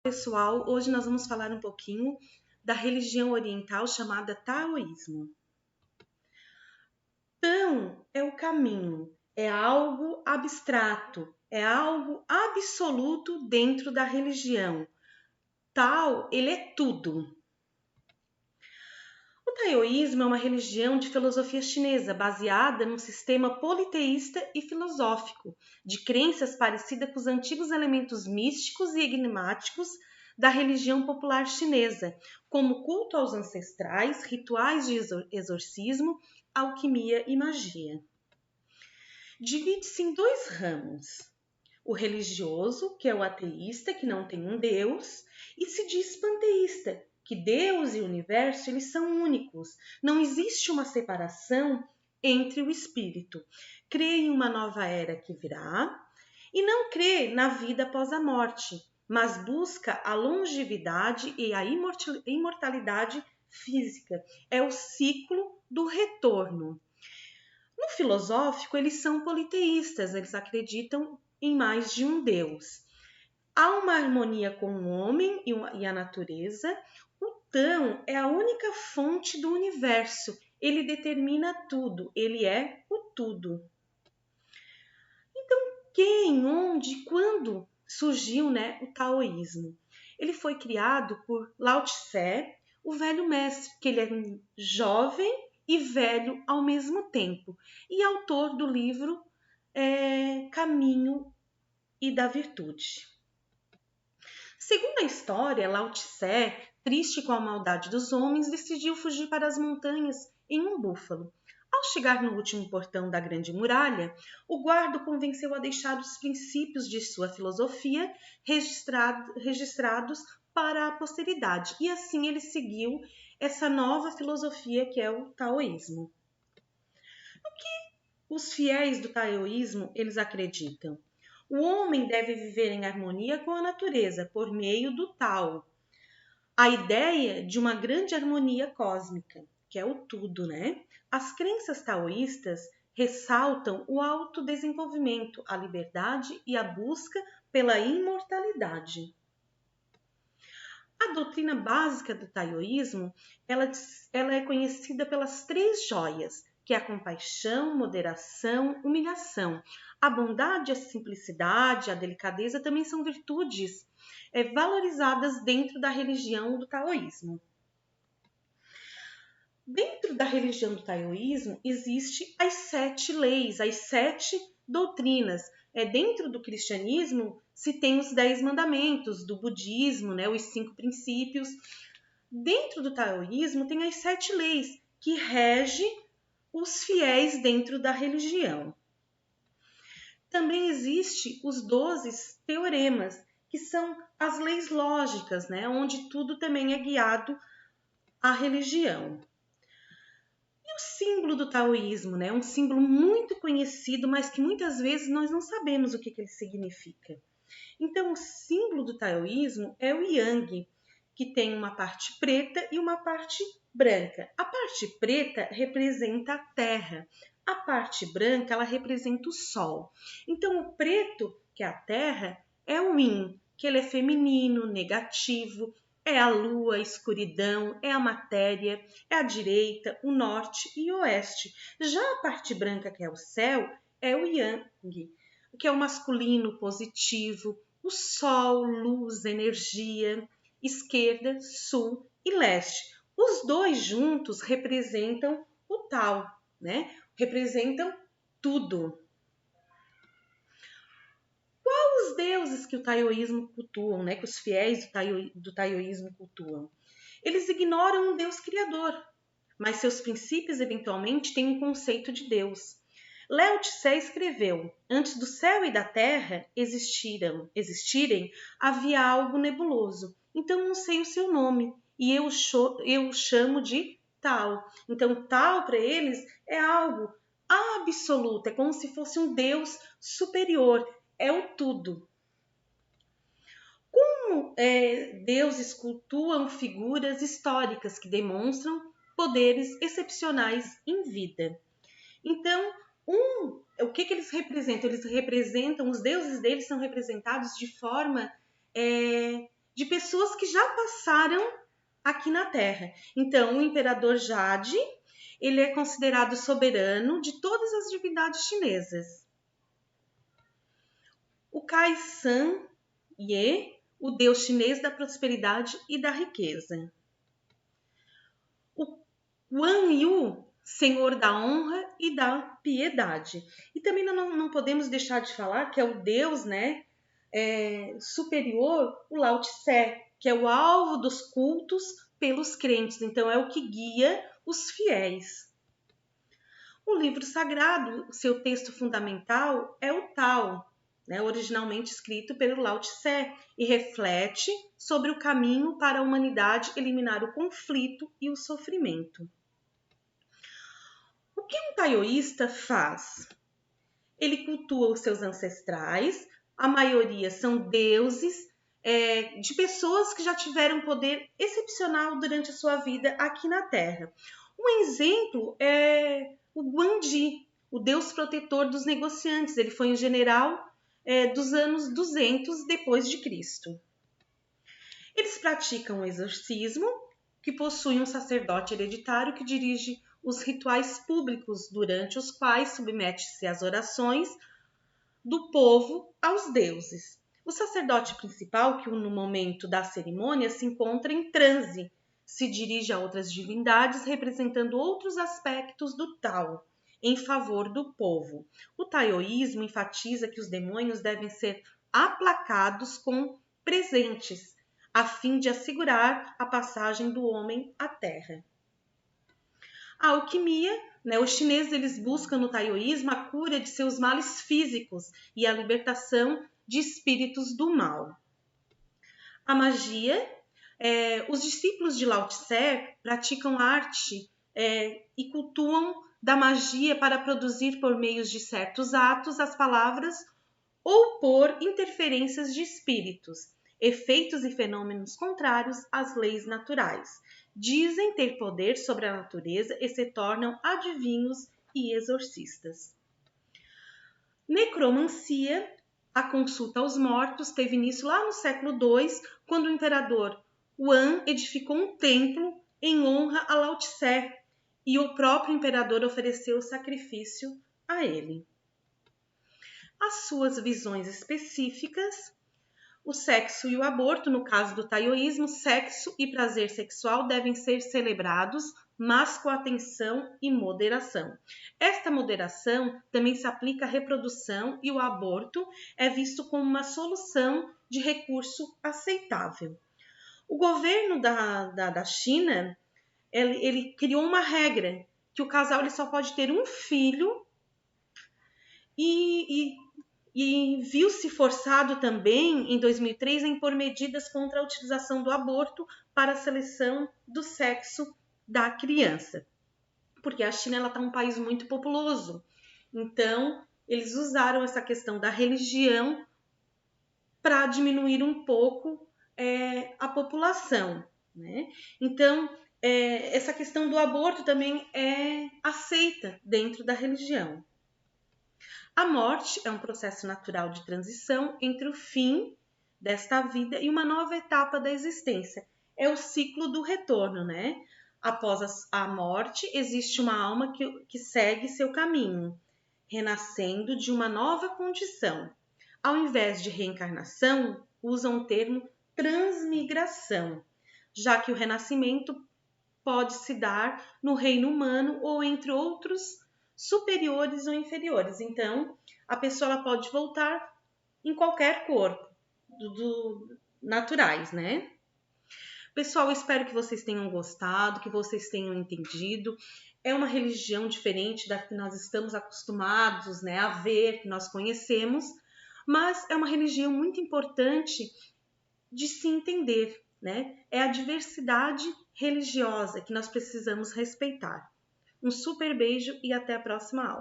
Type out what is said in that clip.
Pessoal, hoje nós vamos falar um pouquinho da religião oriental chamada taoísmo. Tao é o caminho, é algo abstrato, é algo absoluto dentro da religião. Tao, ele é tudo. O taoísmo é uma religião de filosofia chinesa baseada num sistema politeísta e filosófico, de crenças parecidas com os antigos elementos místicos e enigmáticos da religião popular chinesa, como culto aos ancestrais, rituais de exorcismo, alquimia e magia. Divide-se em dois ramos: o religioso, que é o ateísta, que não tem um Deus, e se diz panteísta, que Deus e o universo eles são únicos. Não existe uma separação entre o espírito. Crê em uma nova era que virá e não crê na vida após a morte, mas busca a longevidade e a imortalidade física. É o ciclo do retorno. No filosófico, eles são politeístas, eles acreditam em mais de um Deus. Há uma harmonia com o homem e a natureza. O Tão é a única fonte do universo. Ele determina tudo, ele é o tudo. Então, quem, onde, quando surgiu, o taoísmo? Ele foi criado por Lao Tse, o velho mestre, que ele é jovem e velho ao mesmo tempo, e autor do livro Caminho e da Virtude. Segundo a história, Lao Tse, triste com a maldade dos homens, decidiu fugir para as montanhas em um búfalo. Ao chegar no último portão da grande muralha, o guarda o convenceu a deixar os princípios de sua filosofia registrados para a posteridade, e assim ele seguiu essa nova filosofia que é o taoísmo. O que os fiéis do taoísmo eles acreditam? O homem deve viver em harmonia com a natureza por meio do Tao. A ideia de uma grande harmonia cósmica, que é o tudo, né? As crenças taoístas ressaltam o autodesenvolvimento, a liberdade e a busca pela imortalidade. A doutrina básica do taoísmo, ela é conhecida pelas 3 joias, que é a compaixão, moderação, humilhação. A bondade, a simplicidade, a delicadeza também são virtudes valorizadas dentro da religião do taoísmo. Dentro da religião do taoísmo existe as 7 leis, as 7 doutrinas. Dentro do cristianismo se tem os 10 mandamentos, do budismo, os 5 princípios. Dentro do taoísmo tem as 7 leis que regem os fiéis dentro da religião. Também existe os 12 teoremas, que são as leis lógicas, onde tudo também é guiado à religião. E o símbolo do taoísmo, um símbolo muito conhecido, mas que muitas vezes nós não sabemos o que ele significa. Então, o símbolo do taoísmo é o Yang, que tem uma parte preta e uma parte branca. A parte preta representa a terra, a parte branca ela representa o sol. Então, o preto, que é a terra, é o Yin, que ele é feminino, negativo, é a lua, a escuridão, é a matéria, é a direita, o norte e o oeste. Já a parte branca, que é o céu, é o Yang, que é o masculino, positivo, o sol, luz, energia, esquerda, sul e leste. Os dois juntos representam o Tao, Representam tudo. Quais os deuses que o taoísmo cultuam, que os fiéis do taoísmo cultuam? Eles ignoram um Deus criador, mas seus princípios eventualmente têm um conceito de Deus. Lao Tse escreveu: antes do céu e da terra existirem, havia algo nebuloso. Então não sei o seu nome e eu o chamo de Tao. Então Tao para eles é algo absoluto, é como se fosse um Deus superior, é o tudo. Como deuses cultuam figuras históricas que demonstram poderes excepcionais em vida. Então, o que eles representam? Eles representam, os deuses deles são representados de forma de pessoas que já passaram aqui na Terra. Então, o imperador Jade, ele é considerado soberano de todas as divindades chinesas. O Kai San Ye, o deus chinês da prosperidade e da riqueza. O Guan Yu, senhor da honra e da piedade. E também não podemos deixar de falar que é o deus, né, superior, o Lao Tse, que é o alvo dos cultos pelos crentes. Então, é o que guia os fiéis. O livro sagrado, seu texto fundamental, é o Tao, né, originalmente escrito pelo Lao Tse, e reflete sobre o caminho para a humanidade eliminar o conflito e o sofrimento. O que um taoísta faz? Ele cultua os seus ancestrais, a maioria são deuses, de pessoas que já tiveram poder excepcional durante a sua vida aqui na Terra. Um exemplo é o Guandi, o deus protetor dos negociantes. Ele foi um general dos anos 200 depois de Cristo. Eles praticam o exorcismo, que possui um sacerdote hereditário que dirige os rituais públicos, durante os quais submete-se às orações do povo aos deuses. O sacerdote principal, que no momento da cerimônia se encontra em transe, se dirige a outras divindades representando outros aspectos do Tao em favor do povo. O taoísmo enfatiza que os demônios devem ser aplacados com presentes, a fim de assegurar a passagem do homem à terra. A alquimia, né, os chineses eles buscam no taoísmo a cura de seus males físicos e a libertação de espíritos do mal. A magia, os discípulos de Lao Tse praticam arte e cultuam da magia para produzir por meio de certos atos as palavras ou por interferências de espíritos, efeitos e fenômenos contrários às leis naturais. Dizem ter poder sobre a natureza e se tornam adivinhos e exorcistas. Necromancia, a consulta aos mortos, teve início lá no século II, quando o imperador Yuan edificou um templo em honra a Lao Tse e o próprio imperador ofereceu sacrifício a ele. As suas visões específicas: o sexo e o aborto. No caso do taoísmo, sexo e prazer sexual devem ser celebrados, mas com atenção e moderação. Esta moderação também se aplica à reprodução, e o aborto é visto como uma solução de recurso aceitável. O governo da China, ele criou uma regra que o casal ele só pode ter um filho e viu-se forçado também, em 2003, a impor medidas contra a utilização do aborto para a seleção do sexo da criança. Porque a China está um país muito populoso. Então, eles usaram essa questão da religião para diminuir um pouco a população, né? Então, essa questão do aborto também é aceita dentro da religião. A morte é um processo natural de transição entre o fim desta vida e uma nova etapa da existência. É o ciclo do retorno, né? Após a morte, existe uma alma que segue seu caminho, renascendo de uma nova condição. Ao invés de reencarnação, usam o termo transmigração, já que o renascimento pode se dar no reino humano ou entre outros superiores ou inferiores. Então, a pessoa ela pode voltar em qualquer corpo, naturais, né? Pessoal, espero que vocês tenham gostado, que vocês tenham entendido. É uma religião diferente da que nós estamos acostumados, né, a ver, que nós conhecemos, mas é uma religião muito importante de se entender, né? É a diversidade religiosa que nós precisamos respeitar. Um super beijo e até a próxima aula.